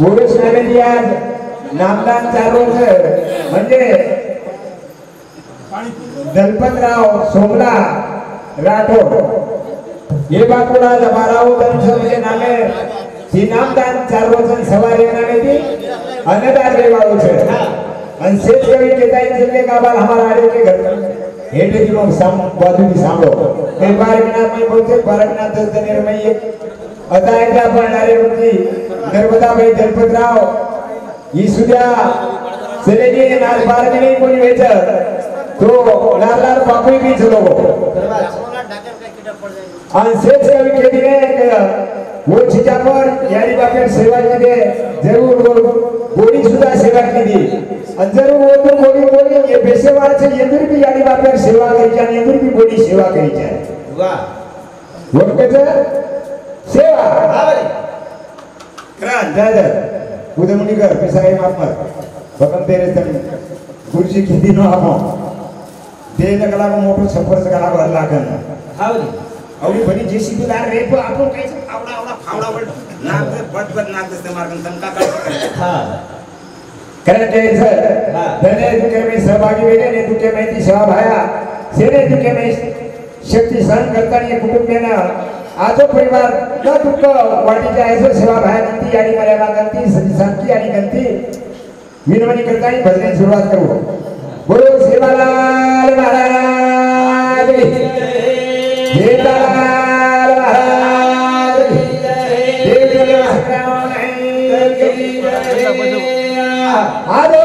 पुरुष नामेची आज नामदान 4 रोज म्हणजे दलपतराव सोमला राठोड ये बाकुला जबाराव म्हणजे नामे ती नामदान 4 रोज सवारी नामे ती अनदान रेवाओ छे अन शेष कवि केताई जिले का बाल हमारा आड़े के घर हेडे की लोग साम बाजू की सांभो कई बार बिना में बोलते बारकना 10 दिन में एक अताय क्या पढ़नारे रुकी नर्मदा भाई दलपतराव ही सुद्या सेलेनी नाल बार में नहीं कोणी वेच तो लाल बापू भी चलो अन शेष कवि के दिने वो चीजा पर यारी बापेर सेवा की दे जरूर गोड़ी सुधा सेवा की दी अंजरू वो तो गोड़ी ये बेसेवार से यंदुर भी यारी बापेर सेवा करी जाए यंदुर भी गोड़ी सेवा करी जाए वाह वो कहते सेवा हां भाई क्रांत दादा उदमुनी कर पिसाई माप मत भगम तेरे तन गुरुजी की दिनो आपो दे लगला मोटो सफर से गला अल्लाह करना हां भाई अवली बनी जेसीबी ला रेप आपण काय आवडा फावडा वर नाक बट नाक दे मार्गन तंका काय हां करते सर धने दुखे में सहभागी वेगे ने दुखे में ती सेवा भाया सेने दुखे में शक्ति सहन करता ये कुटुंब में ना आजो परिवार न दुख वाटी जाए सो सेवा भाया गंती यानी मर्यादा गंती सती शांति यानी गंती मिनवनी करता ही भजन शुरुआत करो बोलो सेवालाल महाराज सेवालाल महाराज आलो आलो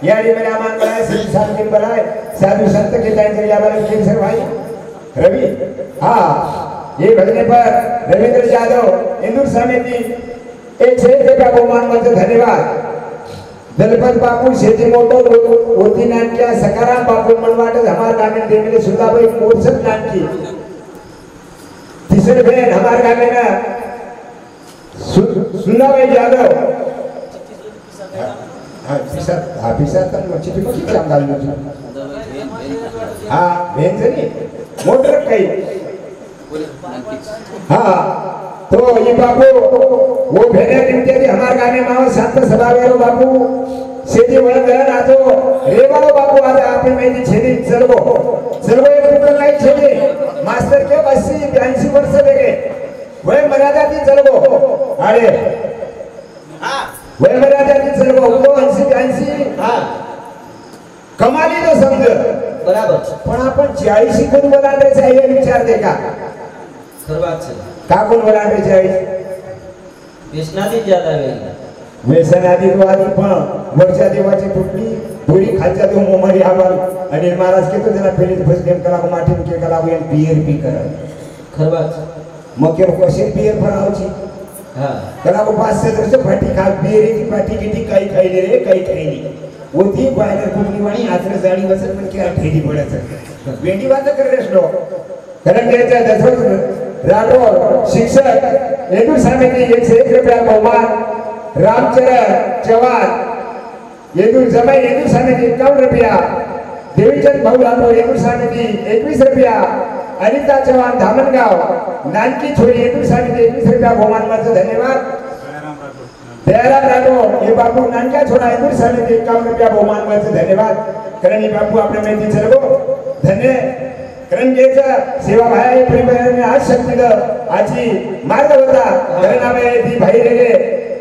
यारी मेरा मान बनाए श्री शांति बनाए साधु संत के टाइम से यावल के सर भाई रवि हां ये भजने पर रविंद्र यादव इंदुर समिति एक से का बहुमान मत धन्यवाद दलपत बापू शेती मोटो होती नाम क्या सकाराम बापू मनवाट हमार गांव में देवले सुधा भाई मोरसत नाम की तीसरे बहन हमार गांव में ना सुधा भाई यादव हां तन मच्छी की किती काम झालं हां भेंजनी मोटर काही हां तो ये बापू वो भेने निमते थी हमार गाने माव शांत सभावेरो बापू सेती वळण गळण आजो रेवाळो बापू आज आपे मेदी छेदी चलगो एक दुकान नाही छेदी मास्टर के 80-82 वर्ष वेगे वय मर्यादा ती चलगो आडे हां वय मर्यादा ती चलगो तो 80-82 हां कमाली तो समज बराबर पण आपण 40 कोण बोलांड्याचा हे विचार दे का सर्वात का कोण बोलांड्याचा आहे व्यसनादी ज्यादा वेळ व्यसनादी तो आधी पण वरच्या देवाची तुटली थोडी खालच्या देव मोमारी आवाल आणि महाराज केतो जना पेलीत फस गेम कला माठीन के कला वेन बियर पी कर खरबाच मग के कोशे बियर फरावची हां कला को 500 वर्ष फाटी खा बियर की फाटी किती काही खाईले रे काही खाईली होती बाहेर कुठली वाणी आचरे जाडी वसर पण की ठेडी पडायचं वेंडी वाचा कर रेसलो कारण त्याच्या दसवत राठोड शिक्षक येदूर समिति 101 रुपया बहुमान रामचरण चव्हाण येदूर जमाई येदूर समिति 51 रुपया देवीचंद भाऊ राठोड येदूर समिति 21 रुपया अनिता चव्हाण धामनगाव नानकी छोरी येदूर समिति 21 रुपया बहुमान माझं धन्यवाद दयाराम राठोड ये बापू नानका छोरा येदूर समिति 51 रुपया बहुमान माझं धन्यवाद कारण ये बापू आपल्या माहिती चलगो धन्य करंजेचा सेवा भाई परिवाराने आज शक्ती द आजी मार्ग होता करणामे ती भाई रेले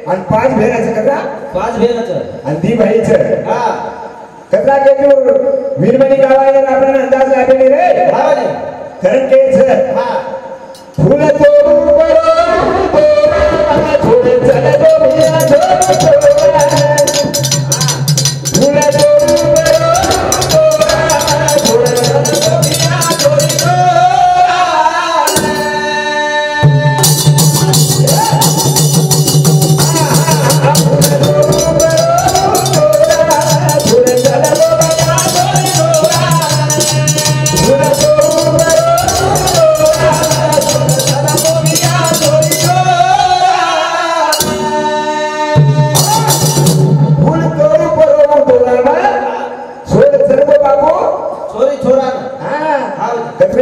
आणि 5 भेराचं कथा 5 भेराचं आणि दी भाईचं हा कथा केतूर वीरमणी गावावर आपल्याला अंदाज लागले रे हा रे कारण केच हा फूल तोडून बरो तोरा छोडे चले दो भिया छोरा फूल तोडून बरो तोरा छोडे चले दो भिया छोरा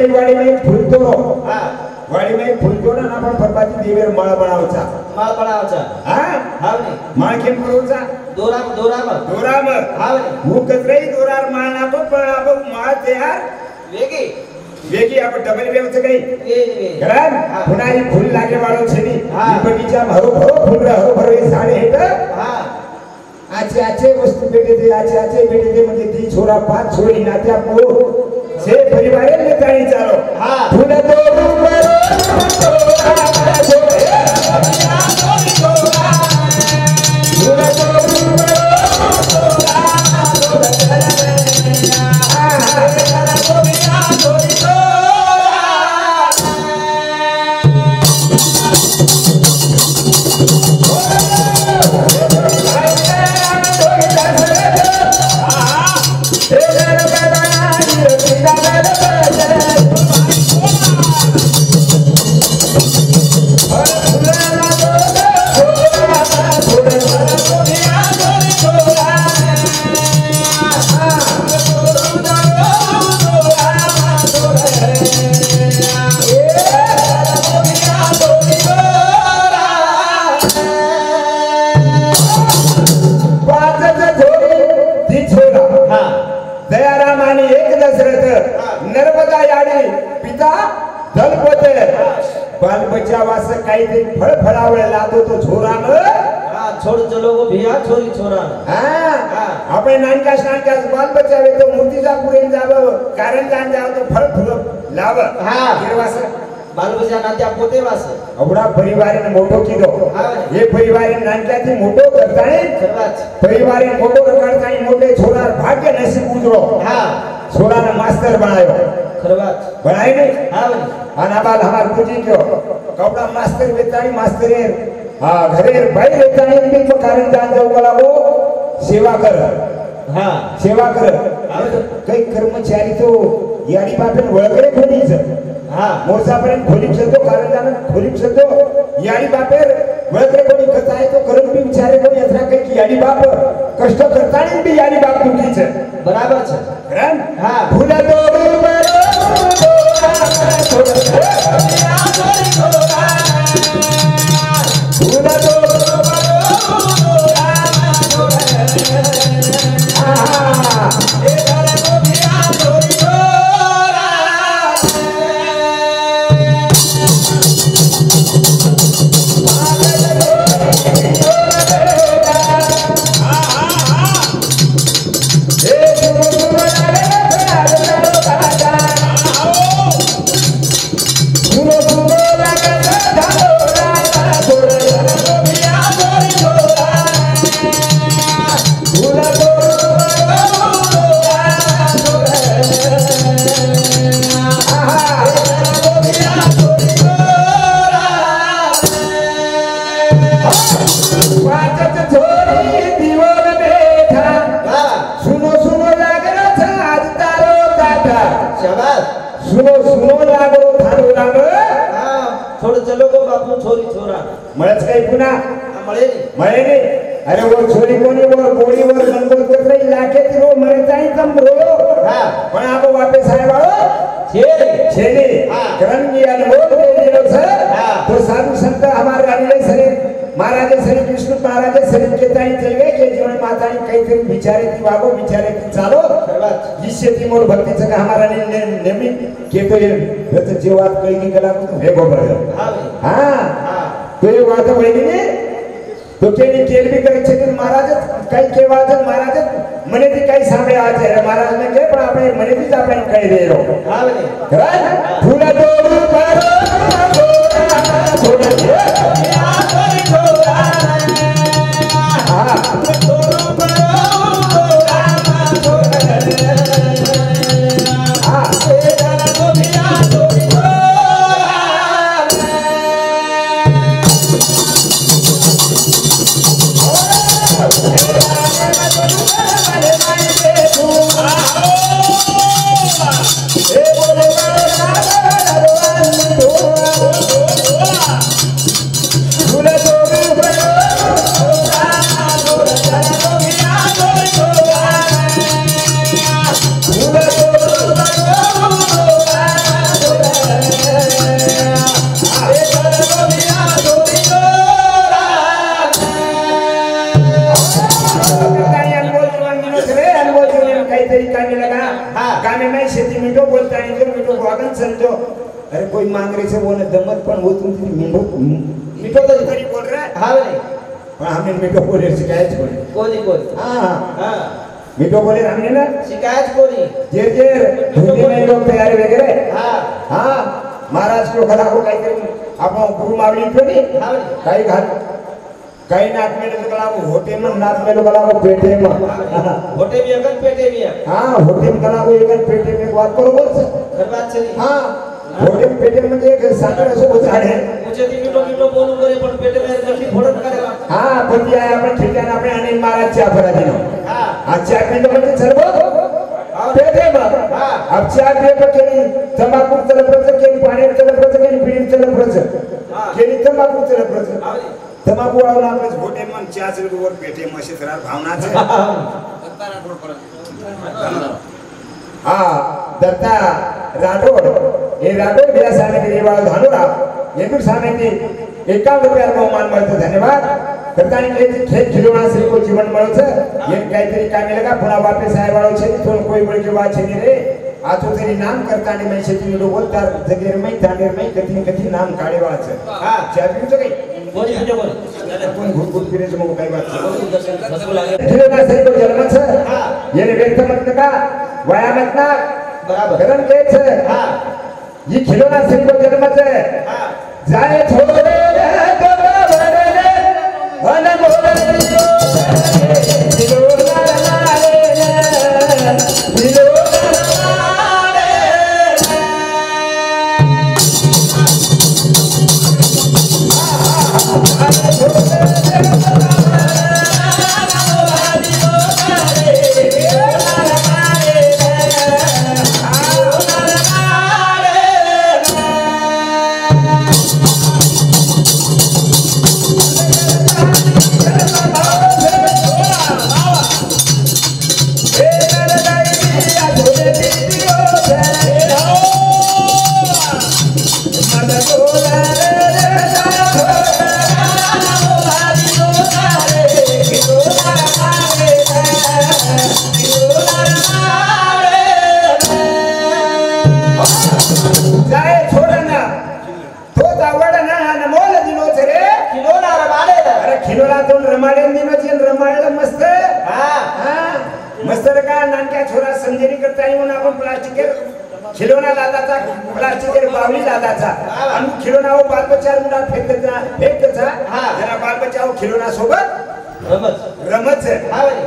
वाड़ी में फूल तोड़ो हां वाड़ी में फूल तोड़ा ना पण फरबाती देवेर माळ बनावचा हां हावनी माळ केम करूचा दोराम हावनी હું કતરાઈ દોરાર માળ નાખો પણ આપો માળ તૈયાર વેગી આપણે ડબલ વેવ છે કઈ કરાન પુનાઈ ફૂલ લાગે વાળો છે ની ઈ બગીચા હરો ભરો ફૂલ હરો ભરો એ સાડે હેઠ હા આચે આચે વસ્તુ બેઠે દે આચે બેઠે દે મને દી છોરા 5 છોરી નાત્યા પો से परिवार ले ताई चालो हां फूल तो ऊपर फळ फळावळे लादो तो छोरान हां छोड़ चलो वो भैया छोरी छोरा हां आपण नानकास बाल बचावे तो मूर्तीचा पुरेन जाव कारण जान जाव तो फळ फुल लाव हां गिरवास बाल बचा नात्या पोते वास अवडा परिवारने मोठो कीधो हे परिवारने नानकाથી मोठो करताणे परिवारने मोठो करताणे मोठे छोरा भाग्य नसीब उजळो हां छोराने मास्टर बनायो खरवाच बनाई ने हां आना बाद हमार पूजी क्यों कपड़ा मास्टर बेताई मास्टरे हां घरे भाई बेताई भी तो कारण जान जाऊ कला वो सेवा कर हां सेवा कर कई कर्मचारी तो याडी बापेन वळकरे खोलीच हां मोरसापर्यंत खोलीच तो कारण जान खोलीच तो याडी बापेर वळकरे कोणी कथाय तो करून बी विचारे कोणी यात्रा काही की याडी बाप कष्ट करतानी बी याडी बाप दुखीच बराबर छ कारण हां फुला तो मळच काही पुन्हा मळे ने अरे वो छोरी कोनी वो बोडी वर गंगोत कतरे इलाके ती रो मरे जाई तम रो हां पण आप वापस आए वाळो छेली करंगी अनुभव दे दिलो सर तो साधु संत हमारे रानीले शरीर महाराज श्री कृष्ण महाराज शरीर के ताई चल गए के जीवन माता ने कई दिन विचारे थी बाबू विचारे थी चालो जिससे ती मोर भक्ति से हमारा ने नेमी के तो ये जीवात कई की कला को हे गोबर हां तो ये बात वही ने तो केली केलबी करे છે महाराज કઈ કેવા છે महाराज મને થી કઈ સામે આ છે महाराज ને કે પણ આપણે મને થી જ આપણે કહી દેરો હા બને રાઈટ ફૂલા દોરું પરો છોડા આ કોઈ છોરા હા દોરું પરો રામા છોરા હા એ તારા તો ભિયા છોરી છોરા समझो अरे कोई मांग रही से बोले दमत पण वो तुम मीठो मीठो तो इतनी बोल रहा है હા બને पर हमने मीठो बोले शिकायत बोले કોની કોની हां હા मीठो बोले हमने ना શિકાયત કોની जे हिंदी में लोग तैयारी वगैरह હા हां महाराज को खड़ा हो काई करी आपो गुरु मावली पे नहीं હા બને काई घर काई नाक में लगला वो होटे में नाक में लगला वो पेटे में હોટે બી અગન પેટે બી हां होटे में गला वो एक पेटे में बात बरोबर से ખરબાત છે हां होटे में पेटे में एक सांगड़ से उजाड़े मुझे दी मीठो मीठो बोलू करे पण पेटे में गठी फोड़न करेला हां पति आया अपन ठिकाना આપણે આને महाराज चा भरा दिनो હા આ ચા પી તો મને સરબો પેટે માં હા अब चहा पे केली तंबाखू तलप्रच केली पाणी तलप्रच केली बीडी तलप्रच हां केली तंबाखू तलप्रच આવડી तंबाखू वाला આપણે હોટે માં ચા છે ઓર પેટે માં છે સરાર ભાવના છે हां दत्ता राठोड हे राठोड बिया साने के वाला धानुरा येतूर साने की 51 रुपया बहुमान મળતો ધન્યવાદ કરતાની કે ખેત ખिलौना શ્રી को जीवन મળો છે ये काहीतरी कामे लगा पुन्हा वापस आय वाळो છે तो कोई बोल के बात છે रे आ तो तेरी नाम करतानी मैं છે ती लो बोलता जगेर में धानेर में कथी कथी नाम काढे वाळा છે હા चाप्યું છે કઈ બોલી બીજો બોલ कोण घुट घुट फिरे છે मग काय बात છે રસગુલ્લા લાગે खिलौना श्री को जन्म છે હા येने व्यक्त मत नका वया मत ना બરાબર करण के છે હા ये खिलौना श्री को जन्म છે હા जाए छोड़े रे तो बड़े रे अनमोल खिलौना लाले खिलौना लाले खिलौना लादाचा प्लास्टिक बावली लादाचा आणि खिलौना वो बाल बच्चा मुंडा फेकचा जरा बाल बच्चा वो खिलौना सोबत रमत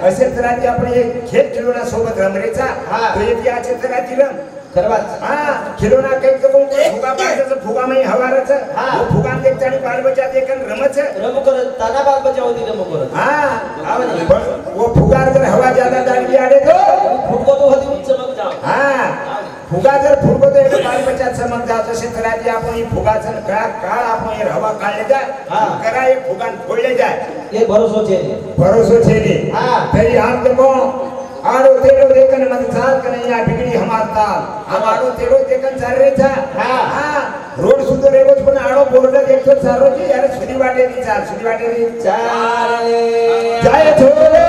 असे तरह आपण एक खेळ खिलौना सोबत रमरेचा तो एक याचे तरह दिलं करवाच हां खिलौना काही करून फुगा पाडायचं फुगा नाही हवाराचं वो फुगा देखता आणि बाल बच्चा देखन रमच रम करत ताना बाल बच्चा होती रम करत हां वो फुगा जर हवा ज्यादा डाली आले तो फुटको तो होती उच्च मग जाओ हां फुगा जर फुटको तो एक बाल बच्चा चमक जात असे तरह आपण ही फुगाचं काळ आपण हे हवा काढले जाय करा एक फुगान फोडले जाय ये भरोसा छे भरोसा छे ने हां तरी हम देखो आड़ो तेड़ो देखन मत चाल कन्हैया बिगड़ी हमार ताल हम आड़ो तेड़ो देखन चाल रे था हां रोड सुधो रेगो पण आड़ो बोर्ड देखतो चालो जी यार सुधी वाटे नी चाल जाय छोरे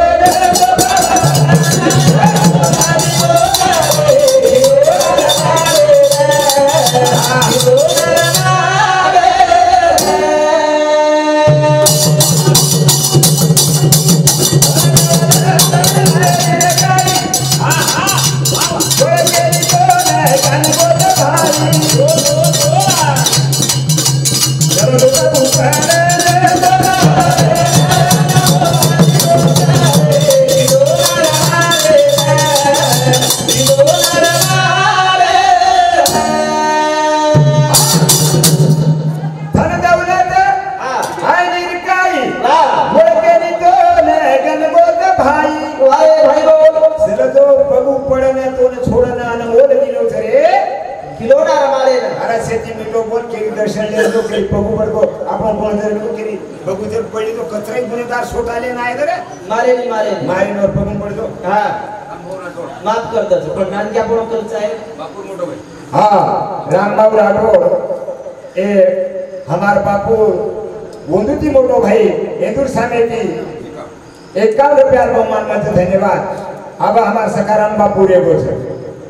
वारे भाई बोल चल तो बघू पडना तो न छोडना आणि ओढ दिलो रे खिलौना रमाले ना अरे शेती मिटो बोल केली दर्शन लेलो केली बघू पडको आपण कोण जर नको केली बघू जर पडली तो कचराही गुन्हेगार सोट आले नाही रे मारे नाही मारे मारीनवर बघून पडतो हा माफ कर दच पण नानकी आपण करच आहे बापू मोठो भाई हाँ रामबाबू राठौर ए हमार बापू वंदुती मोटो भाई एदुर सामे की 51 रुपया बहुमान में धन्यवाद अब हमार सकाराम बापू रेगो छे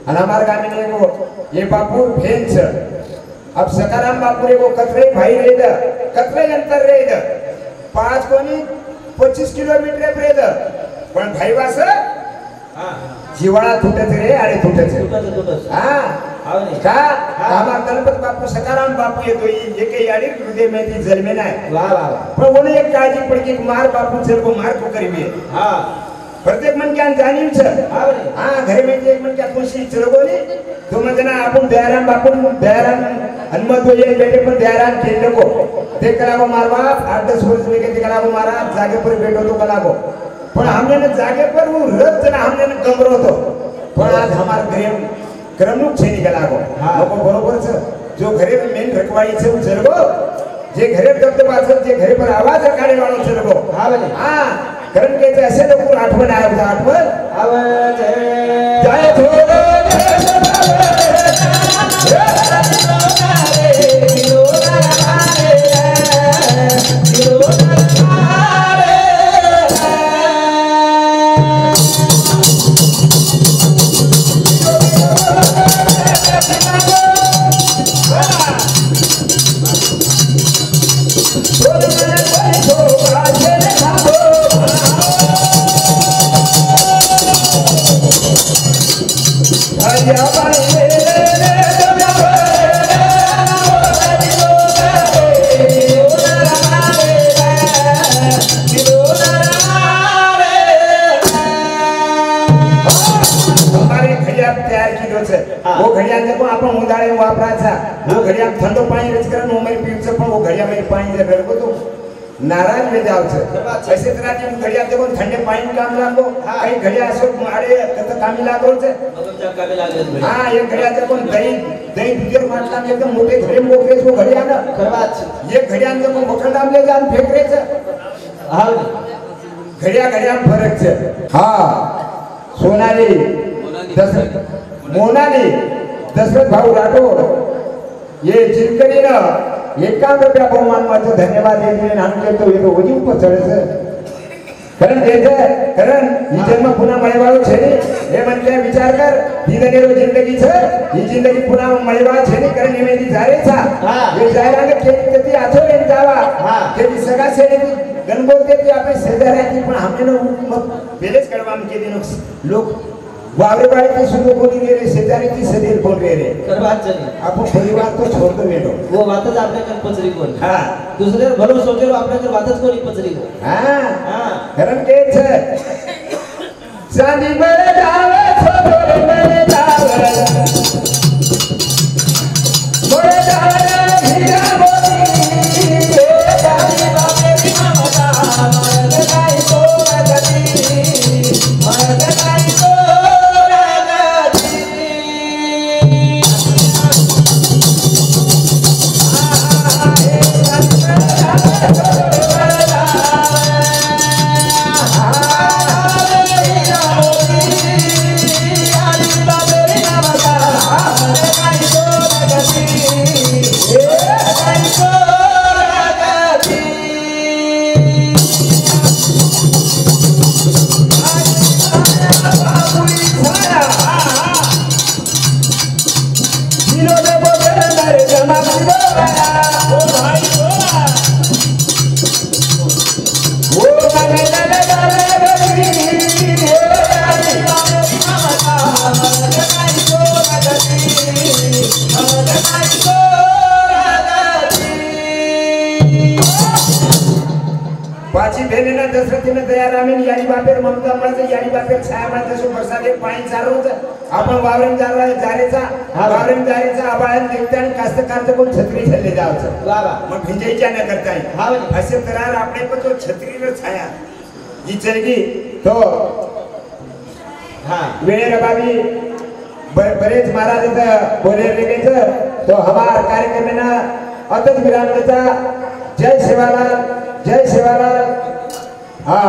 और हमार गामी ने को ये बापू भेन छे अब सकाराम बापू रेगो कतरे भाई रे द कतरे अंतर रे द 5 कोनी 25 किलोमीटर रे द पण भाई वास हां जीवाळा तुटत रे आडे तुटत तुटत हां आवने का हमार गणपत बापू सकाराम बापू येतो एके याडी हृदय में ती जन्मे नाही वाह वाह वाह पण ओने एक काळजी पडकी मार बापू चल को मार को करीबे हां प्रत्येक मन क्या जानीव छ आवने हां घरे में एक मन क्या खुशी चलगोनी तो मजना आपण दयाराम बापू दयाराम हनुमत ये बेटे पर दयाराम खेल को ते कलागो मारवा 8-10 वर्ष में के कलागो मारा जागे पर बैठो तो कलागो पण हमने ने जागे पर वो रत जना हमने ने कमरो तो पण आज हमार घरे क्रमनुक छे निकलागो लोको बरोबर छ जो घरे में मेन रखवाई छे वो चलगो जे घरे दबदबा छ जे घरे पर आवाज काढे वाळो चलगो आवने हां कारण के ऐसे लोग आठवण आयो आठवण आवज जय थोरो वो घड़िया देखो आपण उदाळे वापराचा वो घड़िया ठंडो पाणी रच करन उमय पीवचं पण वो घड़िया में पाणी जर रखो तो नाराज में जाव छे ऐसे तरह की घड़िया देखो ठंडे पानी काम लागो कई घड़िया असो आडे कत कामी लागो छे मगमच्या कामे लागले हां एक घड़िया देखो दही दही दुधर माटला में एकदम मोठे घरे मोकरे वो घड़िया ना खरवाच एक घड़िया देखो मोखंडाम ले जान फेकरे छे आवने घड़िया घड़िया फरक छे हां सोनाली मोनाली दशरथ भाऊ राठौर ये चिरकरी ना 51 रुपया बहुमान में धन्यवाद देने नाम के तो ये तो वजी ऊपर चढ़े से कारण देते कारण ई जन्म पुन्हा मळेवाळो छे ने हे मन के विचार कर दीदनेरो जिंदगी छे ई जिंदगी पुन्हा मळेवाळो छे ने कारण ने मेदी जारे छा ये जायरा के केती आथो ने जावा के सगा से ने गणगोते ती आपे शेजाऱ्याची पण हमने मग पेलेच करवाम के दिनो लोक वावरे बाड़ी के सुनो कोनी रे शेजारी की सदीर बोल रे खरवाच नहीं आपो परिवार तो छोड़ दो बेटो वो बातच आपल्या कर पचरी कोण हां दुसरे भलो सोचेलो आपल्या कर बातच कोणी पचरी को हां हां कारण के छे चांदी में जावे छोरे में जावे मोरे जावे हीरा मोती के जानी बाबे की ममता मर गई तो गदी मर गई तो पाची भेलेना दशरथीने दयारामीन यानी बापेर ममता मळते यानी बापेर छाया मळते सो बरसादे पाणी चारोच आपण वावरन जारेचा वावरन जारेचा आबाळन देखते आणि कास्तकारचं कोण छत्री छल्ले जावचं बाबा मग भिंजायच्या न करताय हां असे तरार आपले पण तो छत्रीवर छाया जी चलगी तो हा. वेळ बाबी बरेच महाराज बोले रेगेच तो हमार कार्यक्रम ना अतच विराम देता जय सेवालाल हा